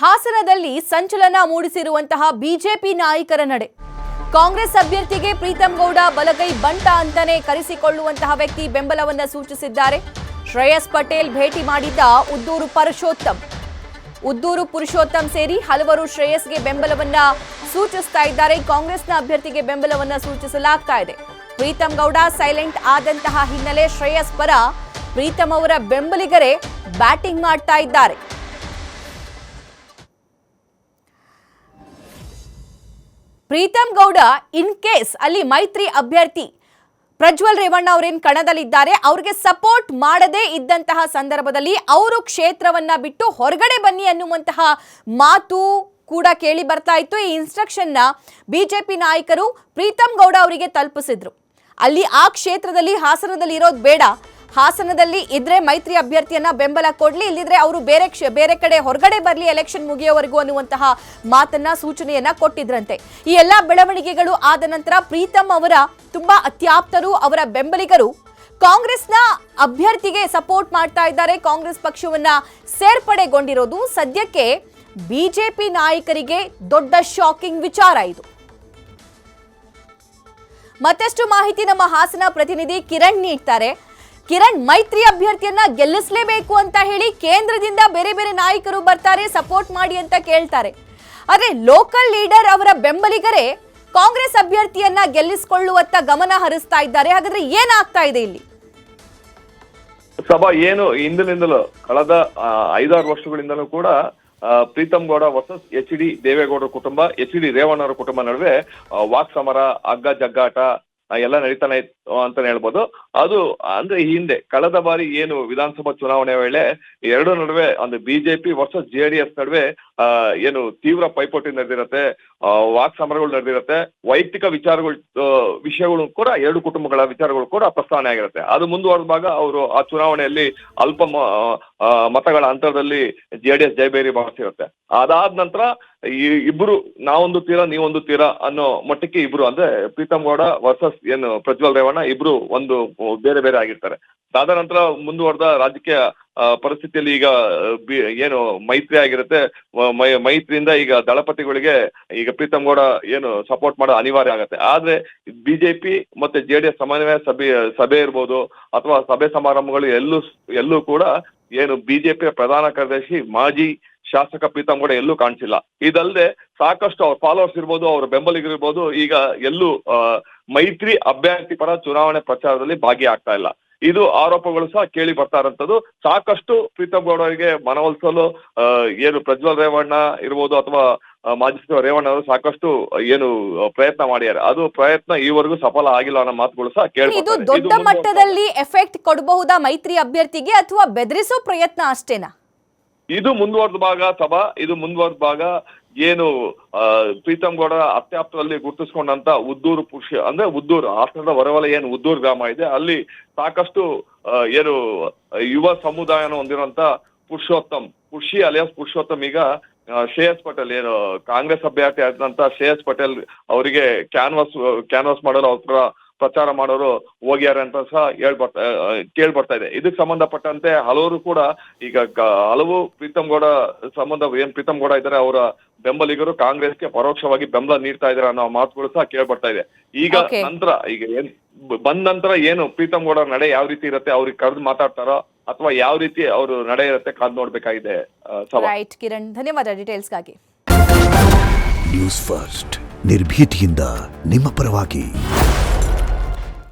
ಹಾಸನದಲ್ಲಿ ಸಂಚಲನ ಮೂಡಿಸಿರುವಂತಹ ಬಿಜೆಪಿ ನಾಯಕರ ನಡೆ. ಕಾಂಗ್ರೆಸ್ ಅಭ್ಯರ್ಥಿಗೆ ಪ್ರೀತಂ ಗೌಡ ಬಲಗೈ ಬಂಟ ಅಂತಾನೆ ಕರೆಸಿಕೊಳ್ಳುವಂತಹ ವ್ಯಕ್ತಿ ಬೆಂಬಲವನ್ನ ಸೂಚಿಸಿದ್ದಾರೆ. ಶ್ರೇಯಸ್ ಪಟೇಲ್ ಭೇಟಿ ಮಾಡಿದ್ದ ಉದ್ದೂರು ಪುರುಷೋತ್ತಮ್ ಸೇರಿ ಹಲವರು ಶ್ರೇಯಸ್ಗೆ ಬೆಂಬಲವನ್ನ ಸೂಚಿಸ್ತಾ ಇದ್ದಾರೆ. ಕಾಂಗ್ರೆಸ್ನ ಅಭ್ಯರ್ಥಿಗೆ ಬೆಂಬಲವನ್ನ ಸೂಚಿಸಲಾಗ್ತಾ ಇದೆ. ಪ್ರೀತಂ ಗೌಡ ಸೈಲೆಂಟ್ ಆದಂತಹ ಹಿನ್ನೆಲೆ ಶ್ರೇಯಸ್ ಪರ ಪ್ರೀತಂ ಅವರ ಬೆಂಬಲಿಗರೇ ಬ್ಯಾಟಿಂಗ್ ಮಾಡ್ತಾ ಇದ್ದಾರೆ. ಪ್ರೀತಂ ಗೌಡ ಇನ್ ಕೇಸ್ ಅಲ್ಲಿ ಮೈತ್ರಿ ಅಭ್ಯರ್ಥಿ ಪ್ರಜ್ವಲ್ ರೇವಣ್ಣ ಅವರೇನು ಕಣದಲ್ಲಿದ್ದಾರೆ, ಅವ್ರಿಗೆ ಸಪೋರ್ಟ್ ಮಾಡದೇ ಇದ್ದಂತಹ ಸಂದರ್ಭದಲ್ಲಿ ಅವರು ಕ್ಷೇತ್ರವನ್ನ ಬಿಟ್ಟು ಹೊರಗಡೆ ಬನ್ನಿ ಅನ್ನುವಂತಹ ಮಾತು ಕೂಡ ಕೇಳಿ ಬರ್ತಾ ಇತ್ತು. ಈ ಇನ್ಸ್ಟ್ರಕ್ಷನ್ನ ಬಿಜೆಪಿ ನಾಯಕರು ಪ್ರೀತಂ ಗೌಡ ಅವರಿಗೆ ತಲುಪಿಸಿದ್ರು. ಅಲ್ಲಿ ಆ ಕ್ಷೇತ್ರದಲ್ಲಿ ಹಾಸನದಲ್ಲಿ ಇರೋದು ಬೇಡ, ಹಾಸನದಲ್ಲಿ ಇದ್ರೆ ಮೈತ್ರಿ ಅಭ್ಯರ್ಥಿಯನ್ನ ಬೆಂಬಲ ಕೊಡ್ಲಿ, ಇಲ್ಲಿದ್ರೆ ಅವರು ಬೇರೆ ಕಡೆ ಹೊರಗಡೆ ಬರಲಿ ಎಲೆಕ್ಷನ್ ಮುಗಿಯೋವರೆಗೂ ಅನ್ನುವಂತಹ ಮಾತನ್ನ ಸೂಚನೆಯನ್ನ ಕೊಟ್ಟಿದ್ರಂತೆ. ಈ ಎಲ್ಲಾ ಬೆಳವಣಿಗೆಗಳು ಆದ ನಂತರ ಪ್ರೀತಂ ಅವರ ತುಂಬಾ ಅತ್ಯಾಪ್ತರು, ಅವರ ಬೆಂಬಲಿಗರು ಕಾಂಗ್ರೆಸ್ನ ಅಭ್ಯರ್ಥಿಗೆ ಸಪೋರ್ಟ್ ಮಾಡ್ತಾ ಇದ್ದಾರೆ. ಕಾಂಗ್ರೆಸ್ ಪಕ್ಷವನ್ನ ಸೇರ್ಪಡೆಗೊಂಡಿರೋದು ಸದ್ಯಕ್ಕೆ ಬಿಜೆಪಿ ನಾಯಕರಿಗೆ ದೊಡ್ಡ ಶಾಕಿಂಗ್ ವಿಚಾರ ಇದು. ಮತ್ತಷ್ಟು ಮಾಹಿತಿ ನಮ್ಮ ಹಾಸನ ಪ್ರತಿನಿಧಿ ಕಿರಣ್ ನೀಡ್ತಾರೆ. ಕಿರಣ್, ಮೈತ್ರಿ ಅಭ್ಯರ್ಥಿಯನ್ನ ಗೆಲ್ಲಿಸಲೇಬೇಕು ಅಂತ ಹೇಳಿ ಕೇಂದ್ರದಿಂದ ಬೇರೆ ಬೇರೆ ನಾಯಕರು ಬರ್ತಾರೆ, ಸಪೋರ್ಟ್ ಮಾಡಿ ಅಂತ ಕೇಳ್ತಾರೆ. ಆದ್ರೆ ಲೋಕಲ್ ಲೀಡರ್ ಅವರ ಬೆಂಬಲಿಗರೇ ಕಾಂಗ್ರೆಸ್ ಅಭ್ಯರ್ಥಿಯನ್ನ ಗೆಲ್ಲಿಸಿಕೊಳ್ಳುವತ್ತ ಗಮನ ಹರಿಸ್ತಾ ಇದ್ದಾರೆ. ಹಾಗಾದ್ರೆ ಏನಾಗ್ತಾ ಇದೆ ಇಲ್ಲಿ? ಸಭಾ ಏನು ಹಿಂದಿನಿಂದಲೂ ಕಳೆದ 5-6 ವರ್ಷಗಳಿಂದಲೂ ಕೂಡ Preetham Gowda versus H D ದೇವೇಗೌಡರ ಕುಟುಂಬ, ಎಚ್ ಡಿ ರೇವಣ್ಣವರ ಕುಟುಂಬ ನಡುವೆ ವಾಕ್ ಸಮರ, ಹಗ್ಗ ಜಗ್ಗಾಟ ಎಲ್ಲ ನಡೀತಾನೆ ಇತ್ತು ಅಂತಾನೆ ಹೇಳ್ಬೋದು. ಅದು ಅಂದ್ರೆ ಈ ಹಿಂದೆ ಕಳೆದ ಬಾರಿ ಏನು ವಿಧಾನಸಭಾ ಚುನಾವಣೆ ವೇಳೆ ಎರಡು ನಡುವೆ ಅಂದ್ರೆ ಬಿಜೆಪಿ ವರ್ಸಸ್ JDS ನಡುವೆ ಏನು ತೀವ್ರ ಪೈಪೋಟಿ ನಡೆದಿರತ್ತೆ, ವಾಕ್ ಸಮರಗಳು ನಡೆದಿರತ್ತೆ, ವೈಯಕ್ತಿಕ ವಿಷಯಗಳು ಕೂಡ ಎರಡು ಕುಟುಂಬಗಳ ವಿಚಾರಗಳು ಕೂಡ ಪ್ರಸ್ತಾವನೆ ಆಗಿರುತ್ತೆ. ಅದು ಮುಂದುವರೆದಾಗ ಅವರು ಆ ಚುನಾವಣೆಯಲ್ಲಿ ಅಲ್ಪ ಮತಗಳ ಅಂತರದಲ್ಲಿ JDS ಜಯಬೇರಿ ಬಾರಿಸಿರುತ್ತೆ. ಅದಾದ ನಂತರ ಈ ಇಬ್ರು ನಾವೊಂದು ತೀರ ನೀವೊಂದು ತೀರ ಅನ್ನೋ ಮಟ್ಟಕ್ಕೆ ಇಬ್ರು ಅಂದ್ರೆ ಪ್ರೀತಂ ಗೌಡ ವರ್ಸಸ್ ಏನು ಪ್ರಜ್ವಲ್ ರೇವಣ್ಣ ಇಬ್ರು ಒಂದು ಬೇರೆ ಬೇರೆ ಆಗಿರ್ತಾರೆ. ಅದಾದ ನಂತರ ಮುಂದುವರೆದ ರಾಜಕೀಯ ಪರಿಸ್ಥಿತಿಯಲ್ಲಿ ಈಗ ಏನು ಮೈತ್ರಿ ಆಗಿರುತ್ತೆ, ಮೈತ್ರಿಯಿಂದ ಈಗ ದಳಪತಿಗಳಿಗೆ ಈಗ ಪ್ರೀತಂ ಗೌಡ ಏನು ಸಪೋರ್ಟ್ ಮಾಡೋ ಅನಿವಾರ್ಯ ಆಗತ್ತೆ. ಆದ್ರೆ ಬಿಜೆಪಿ ಮತ್ತೆ JDS ಸಮನ್ವಯ ಸಭೆ ಇರ್ಬೋದು ಅಥವಾ ಸಭೆ ಸಮಾರಂಭಗಳು ಎಲ್ಲೂ ಕೂಡ ಏನು ಬಿಜೆಪಿಯ ಪ್ರಧಾನ ಕಾರ್ಯದರ್ಶಿ ಮಾಜಿ ಶಾಸಕ ಪ್ರೀತಂ ಗೌಡ ಎಲ್ಲೂ ಕಾಣಿಸಿಲ್ಲ. ಇದಲ್ಲದೆ ಸಾಕಷ್ಟು ಅವ್ರ ಫಾಲೋವರ್ಸ್ ಇರ್ಬೋದು, ಅವ್ರ ಬೆಂಬಲಿಗರಿರ್ಬೋದು, ಈಗ ಎಲ್ಲೂ ಮೈತ್ರಿ ಅಭ್ಯರ್ಥಿ ಪರ ಚುನಾವಣೆ ಪ್ರಚಾರದಲ್ಲಿ ಭಾಗಿಯಾಗ್ತಾ ಇಲ್ಲ. ಇದು ಆರೋಪಗಳು ಸಹ ಕೇಳಿ ಬರ್ತಾ ಇರೋಂಥದ್ದು. ಸಾಕಷ್ಟು ಪ್ರೀತಂ ಗೌಡ ಅವರಿಗೆ ಮನವೊಲಿಸಲು ಏನು ಪ್ರಜ್ವಲ್ ರೇವಣ್ಣ ಇರ್ಬೋದು ಅಥವಾ ಮಾಜಿ ಸಚಿವ ರೇವಣ್ಣ ಅವರು ಸಾಕಷ್ಟು ಏನು ಪ್ರಯತ್ನ ಮಾಡಿದ್ದಾರೆ. ಅದು ಪ್ರಯತ್ನ ಈವರೆಗೂ ಸಫಲ ಆಗಿಲ್ಲ ಅನ್ನೋ ಮಾತುಗಳು ಸಹ ಕೇಳಿ ಇದು ದೊಡ್ಡ ಮಟ್ಟದಲ್ಲಿ ಎಫೆಕ್ಟ್ ಕೊಡಬಹುದಾ ಮೈತ್ರಿ ಅಭ್ಯರ್ಥಿಗೆ ಅಥವಾ ಬೆದರಿಸೋ ಪ್ರಯತ್ನ ಅಷ್ಟೇನಾ? ಇದು ಮುಂದುವರೆದ ಭಾಗ ಏನು ಪ್ರೀತಂ ಗೌಡ ಅತ್ಯಾಪ್ತರಲ್ಲಿ ಗುರುತಿಸ್ಕೊಂಡಂತ ಉದ್ದೂರು ಹಾಸನದ ಹೊರವಲಯ ಏನು ಉದ್ದೂರು ಗ್ರಾಮ ಇದೆ, ಅಲ್ಲಿ ಸಾಕಷ್ಟು ಏನು ಯುವ ಸಮುದಾಯನ ಹೊಂದಿರುವಂತ ಖುಷಿ ಅಲಿಯಾಸ್ ಪುರುಷೋತ್ತಮ್ ಈಗ ಶ್ರೇಯಸ್ ಪಟೇಲ್ ಏನು ಕಾಂಗ್ರೆಸ್ ಅಭ್ಯರ್ಥಿ ಆದಂತ ಶ್ರೇಯಸ್ ಪಟೇಲ್ ಅವರಿಗೆ ಕ್ಯಾನ್ವಾಸ್ ಮಾಡಲು ಅವ್ರ ಪ್ರಚಾರ ಮಾಡೋರು ಹೋಗ್ಯಾರ ಅಂತ ಸಹ ಕೇಳ್ಬರ್ತಾ ಇದೆ. ಇದಕ್ಕೆ ಸಂಬಂಧಪಟ್ಟಂತೆ ಹಲವರು ಕೂಡ ಈಗ ಹಲವು ಪ್ರೀತಂ ಗೌಡ ಪ್ರೀತಂ ಗೌಡ ಇದ್ದಾರೆ ಅವರ ಬೆಂಬಲಿಗರು ಕಾಂಗ್ರೆಸ್ಗೆ ಪರೋಕ್ಷವಾಗಿ ಬೆಂಬಲ ನೀಡ್ತಾ ಇದ್ದಾರೆ ಅನ್ನೋ ಮಾತುಗಳು ಸಹ ಕೇಳ್ಬರ್ತಾ ಇದೆ. ಈಗ ನಂತರ ಈಗ ಬಂದ ನಂತರ ಏನು ಪ್ರೀತಂ ಗೌಡ ನಡೆ ಯಾವ ರೀತಿ ಇರುತ್ತೆ, ಅವ್ರಿಗೆ ಕರೆದು ಮಾತಾಡ್ತಾರೋ ಅಥವಾ ಯಾವ ರೀತಿ ಅವರು ನಡೆ ಇರುತ್ತೆ ಕಾದ್ ನೋಡ್ಬೇಕಾಗಿದೆ. ಕಿರಣ್, ಧನ್ಯವಾದ ಡೀಟೇಲ್ಸ್ಗಾಗಿ. ನ್ಯೂಸ್ ಫಸ್ಟ್ ನಿರ್ಭೀತಿಯಿಂದ ನಿಮ್ಮ ಪರವಾಗಿ.